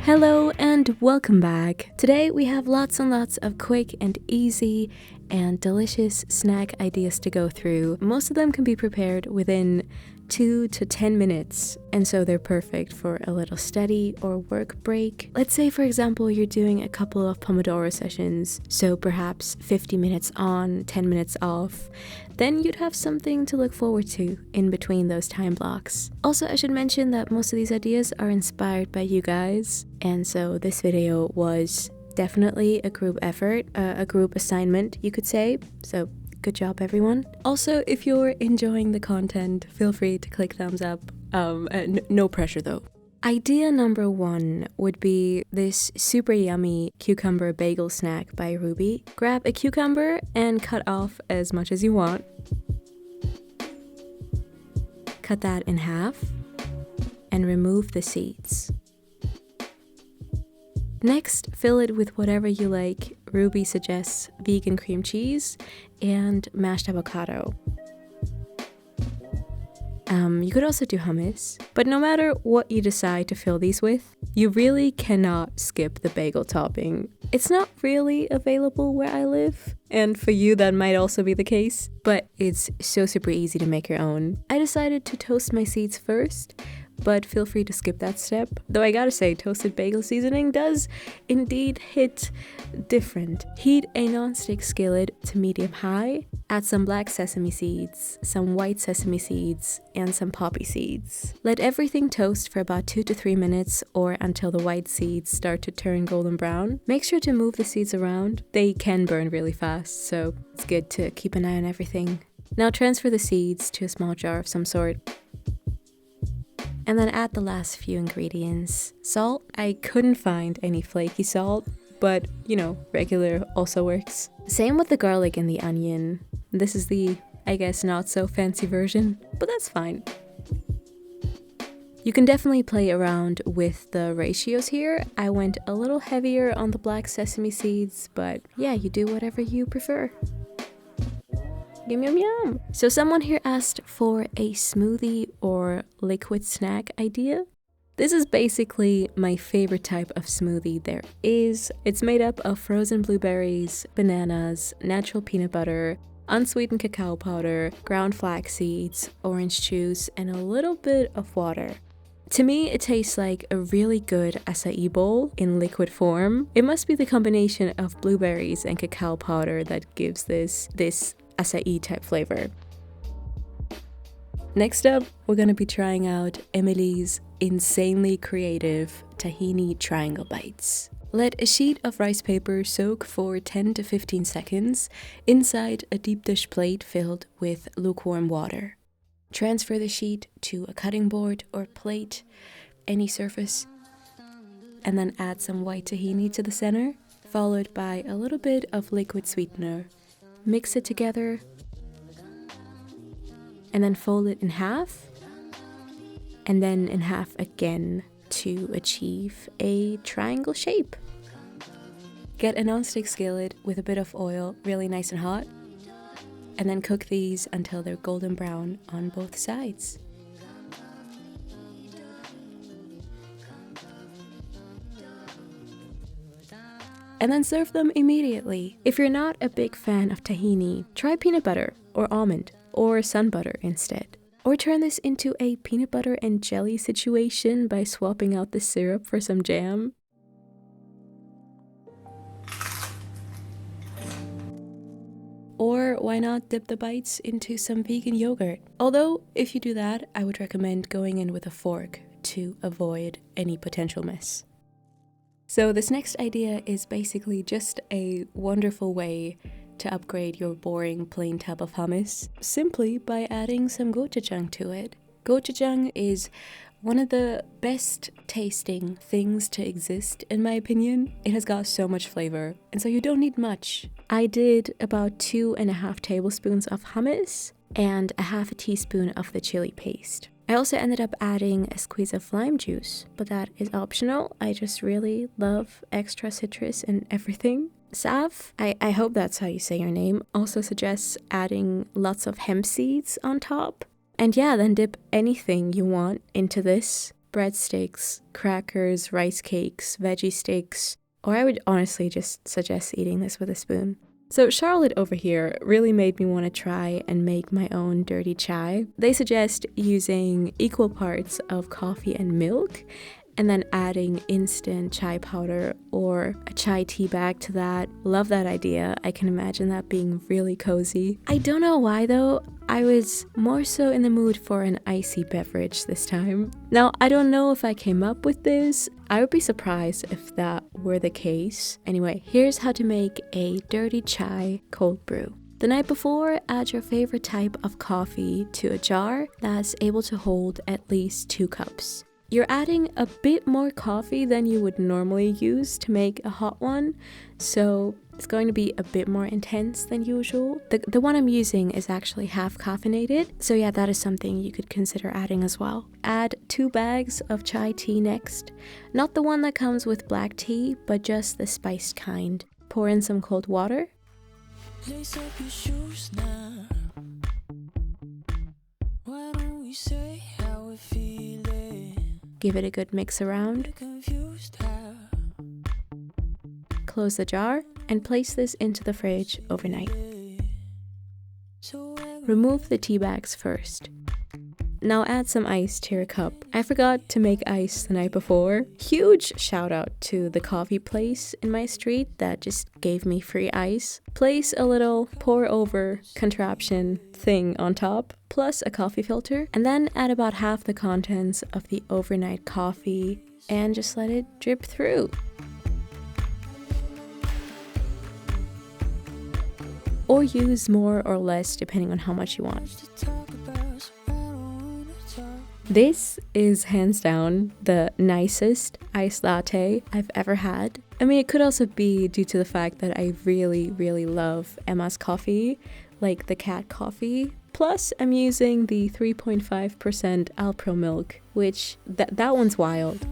Hello and welcome back. Today we have lots and lots of quick and easy and delicious snack ideas to go through. Most of them can be prepared within 2 to 10 minutes, and so they're perfect for a little study or work break. Let's say, for example, you're doing a couple of Pomodoro sessions, so perhaps 50 minutes on, 10 minutes off. Then you'd have something to look forward to in between those time blocks. Also, I should mention that most of these ideas are inspired by you guys, and so this video was definitely a group effort, a group assignment, you could say. So good job, everyone. Also, if you're enjoying the content, feel free to click thumbs up. No pressure though. Idea number 1 would be this super yummy cucumber bagel snack by Ruby. Grab a cucumber and cut off as much as you want. Cut that in half and remove the seeds. Next, fill it with whatever you like. Ruby suggests vegan cream cheese and mashed avocado. You could also do hummus, but no matter what you decide to fill these with, you really cannot skip the bagel topping. It's not really available where I live, and for you that might also be the case, but it's so super easy to make your own. I decided to toast my seeds first, but feel free to skip that step. Though I gotta say, toasted bagel seasoning does indeed hit different. Heat a non-stick skillet to medium-high, add some black sesame seeds, some white sesame seeds, and some poppy seeds. Let everything toast for about 2 to 3 minutes or until the white seeds start to turn golden brown. Make sure to move the seeds around. They can burn really fast, so it's good to keep an eye on everything. Now transfer the seeds to a small jar of some sort. And then add the last few ingredients. Salt, I couldn't find any flaky salt, but regular also works. Same with the garlic and the onion. This is the, I guess, not so fancy version, but that's fine. You can definitely play around with the ratios here. I went a little heavier on the black sesame seeds, but yeah, you do whatever you prefer. Yum yum yum. So someone here asked for a smoothie or liquid snack idea. This is basically my favorite type of smoothie there is. It's made up of frozen blueberries, bananas, natural peanut butter, unsweetened cacao powder, ground flax seeds, orange juice, and a little bit of water. To me, it tastes like a really good acai bowl in liquid form. It must be the combination of blueberries and cacao powder that gives this acai type flavor. Next up, we're gonna be trying out Emily's insanely creative tahini triangle bites. Let a sheet of rice paper soak for 10 to 15 seconds inside a deep dish plate filled with lukewarm water. Transfer the sheet to a cutting board or plate, any surface, and then add some white tahini to the center, followed by a little bit of liquid sweetener. Mix it together, and then fold it in half, and then in half again to achieve a triangle shape. Get a non-stick skillet with a bit of oil, really nice and hot, and then cook these until they're golden brown on both sides. And then serve them immediately. If you're not a big fan of tahini, try peanut butter or almond or sun butter instead. Or turn this into a peanut butter and jelly situation by swapping out the syrup for some jam. Or why not dip the bites into some vegan yogurt? Although, if you do that, I would recommend going in with a fork to avoid any potential mess. So this next idea is basically just a wonderful way to upgrade your boring plain tub of hummus simply by adding some gochujang to it. Gochujang is one of the best tasting things to exist, in my opinion. It has got so much flavor, and so you don't need much. I did about 2.5 tablespoons of hummus and a half a teaspoon of the chili paste. I also ended up adding a squeeze of lime juice, but that is optional. I just really love extra citrus in everything. Sav, I hope that's how you say your name, also suggests adding lots of hemp seeds on top. And yeah, then dip anything you want into this. breadsticks, crackers, rice cakes, veggie sticks, or I would honestly just suggest eating this with a spoon. So Charlotte over here really made me want to try and make my own dirty chai. They suggest using equal parts of coffee and milk, and then adding instant chai powder or a chai tea bag to that. Love that idea. I can imagine that being really cozy. I don't know why though, I was more so in the mood for an icy beverage this time. Now, I don't know if I came up with this. I would be surprised if that were the case. Anyway, here's how to make a dirty chai cold brew. The night before, add your favorite type of coffee to a jar that's able to hold at least 2 cups. You're adding a bit more coffee than you would normally use to make a hot one, so it's going to be a bit more intense than usual. The one I'm using is actually half caffeinated, so yeah, that is something you could consider adding as well. Add 2 bags of chai tea next. Not the one that comes with black tea, but just the spiced kind. Pour in some cold water. Lace up your shoes now. Why don't we say how we feel it? Give it a good mix around. Close the jar and place this into the fridge overnight. Remove the tea bags first. Now add some ice to your cup. I forgot to make ice the night before. Huge shout out to the coffee place in my street that just gave me free ice. Place a little pour over contraption thing on top, plus a coffee filter, and then add about half the contents of the overnight coffee and just let it drip through. Or use more or less depending on how much you want. This is hands down the nicest iced latte I've ever had. I mean, it could also be due to the fact that I really, really love Emma's coffee, like the cat coffee. Plus, I'm using the 3.5% Alpro milk, which that one's wild.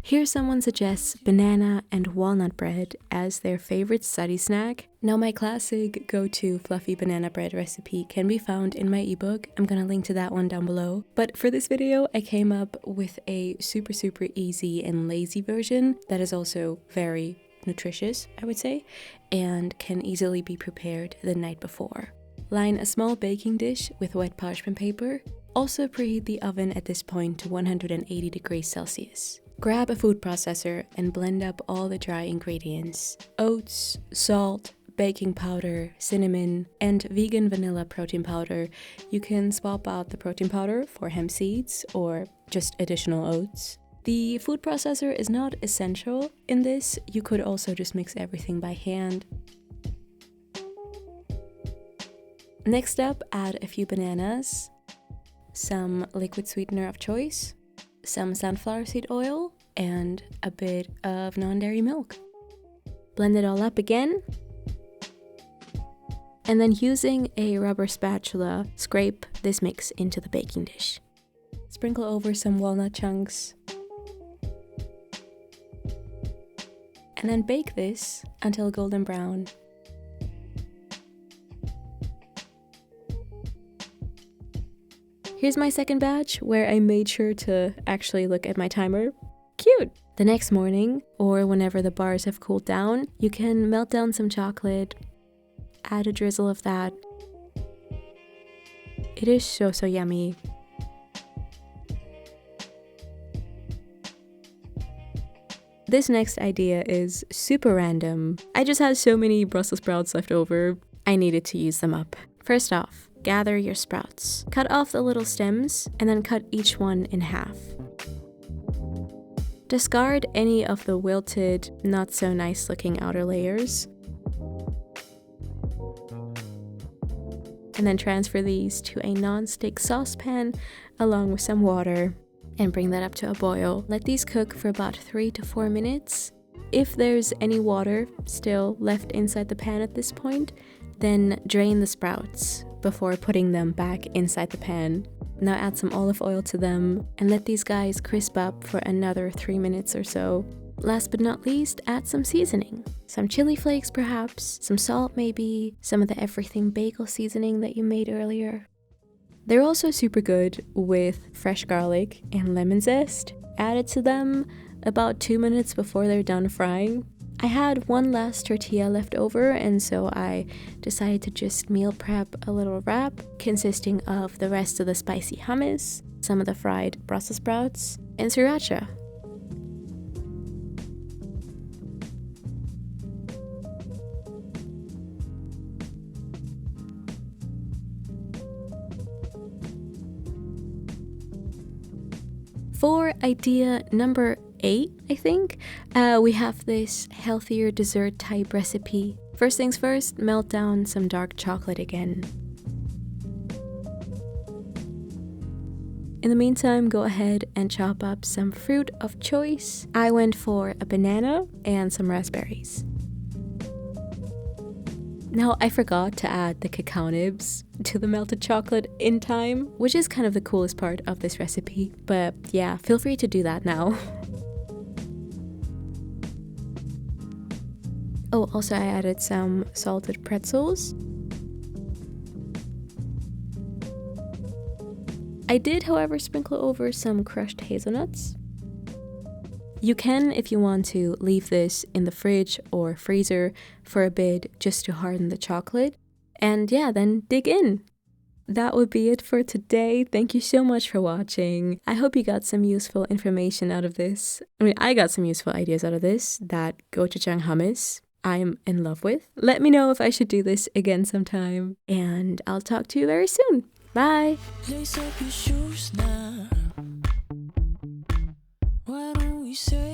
Here someone suggests banana and walnut bread as their favorite study snack. Now my classic go-to fluffy banana bread recipe can be found in my ebook. I'm gonna link to that one down below. But for this video, I came up with a super easy and lazy version that is also very nutritious, I would say, and can easily be prepared the night before. Line a small baking dish with wet parchment paper. Also preheat the oven at this point to 180 degrees Celsius. Grab a food processor and blend up all the dry ingredients. Oats, salt, baking powder, cinnamon, and vegan vanilla protein powder. You can swap out the protein powder for hemp seeds or just additional oats. The food processor is not essential in this. You could also just mix everything by hand. Next up, add a few bananas, some liquid sweetener of choice, some sunflower seed oil, and a bit of non-dairy milk. Blend it all up again. And then using a rubber spatula, scrape this mix into the baking dish. Sprinkle over some walnut chunks. And then bake this until golden brown. Here's my second batch, where I made sure to actually look at my timer. Cute! The next morning, or whenever the bars have cooled down, you can melt down some chocolate, add a drizzle of that. It is so yummy. This next idea is super random. I just had so many Brussels sprouts left over, I needed to use them up. First off, gather your sprouts. Cut off the little stems and then cut each one in half. Discard any of the wilted, not so nice looking outer layers. And then transfer these to a non-stick saucepan along with some water and bring that up to a boil. Let these cook for about 3 to 4 minutes. If there's any water still left inside the pan at this point, then drain the sprouts before putting them back inside the pan. Now add some olive oil to them and let these guys crisp up for another 3 minutes or so. Last but not least, add some seasoning. Some chili flakes perhaps, some salt maybe, some of the everything bagel seasoning that you made earlier. They're also super good with fresh garlic and lemon zest added to them about 2 minutes before they're done frying. I had one last tortilla left over, and so I decided to just meal prep a little wrap consisting of the rest of the spicy hummus, some of the fried Brussels sprouts, and sriracha. For idea number 8, I think, we have this healthier dessert type recipe. First things first, melt down some dark chocolate again. In the meantime, go ahead and chop up some fruit of choice. I went for a banana and some raspberries. Now, I forgot to add the cacao nibs to the melted chocolate in time, which is kind of the coolest part of this recipe. But yeah, feel free to do that now. Oh, also I added some salted pretzels. I did, however, sprinkle over some crushed hazelnuts. You can, if you want to, leave this in the fridge or freezer for a bit just to harden the chocolate. And yeah, then dig in. That would be it for today. Thank you so much for watching. I hope you got some useful information out of this. I got some useful ideas out of this. That gochujang hummus I am in love with. Let me know if I should do this again sometime. And I'll talk to you very soon. Bye! Lace up your shoes now. Why don't we say